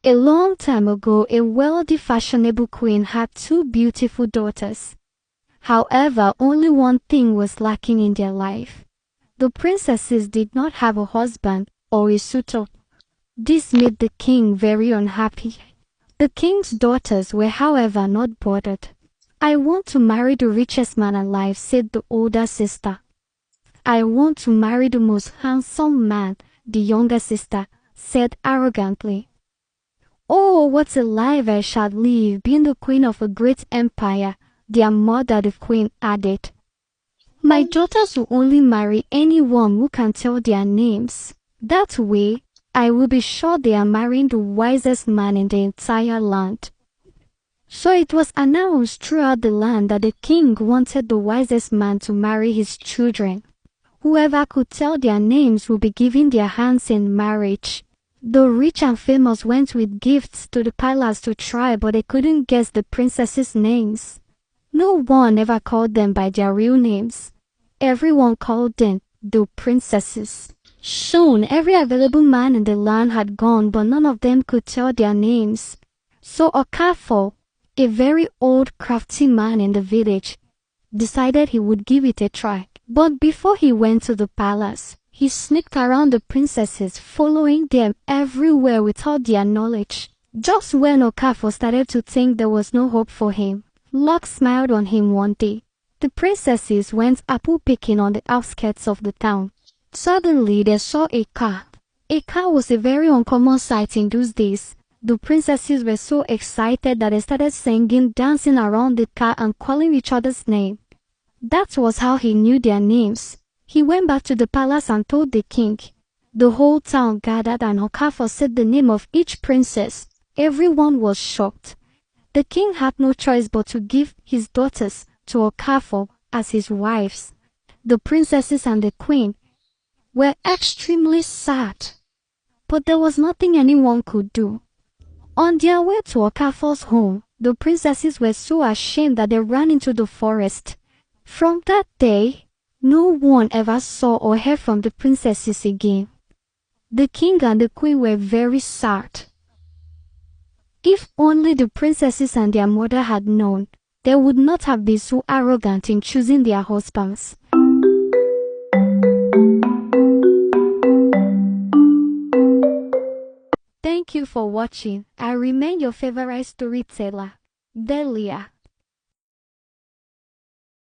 A long time ago, a wealthy, fashionable queen had two beautiful daughters. However, only one thing was lacking in their life. The princesses did not have a husband or a suitor. This made the king very unhappy. The king's daughters were, however, not bothered. "I want to marry the richest man alive," said the older sister. "I want to marry the most handsome man," the younger sister said arrogantly. "Oh, what a life I shall live, being the queen of a great empire," their mother the queen added. "My daughters will only marry anyone who can tell their names. That way, I will be sure they are marrying the wisest man in the entire land." So it was announced throughout the land that the king wanted the wisest man to marry his children. Whoever could tell their names would be given their hands in marriage. The rich and famous went with gifts to the palace to try, but they couldn't guess the princesses' names. No one ever called them by their real names. Everyone called them the princesses. Soon, every available man in the land had gone, but none of them could tell their names. So Okafor, a very old, crafty man in the village, decided he would give it a try. But before he went to the palace, he sneaked around the princesses, following them everywhere without their knowledge. Just when Okafor started to think there was no hope for him, luck smiled on him one day. The princesses went apple picking on the outskirts of the town. Suddenly, they saw a car. A car was a very uncommon sight in those days. The princesses were so excited that they started singing, dancing around the car and calling each other's name. That was how he knew their names. He went back to the palace and told the king. The whole town gathered and Okafor said the name of each princess. Everyone was shocked. The king had no choice but to give his daughters to Okafor as his wives. The princesses and the queen were extremely sad, but there was nothing anyone could do. On their way to Okafor's home, the princesses were so ashamed that they ran into the forest. From that day, no one ever saw or heard from the princesses again. The king and the queen were very sad. If only the princesses and their mother had known, they would not have been so arrogant in choosing their husbands. Thank you for watching. I remain your favorite storyteller, Delia.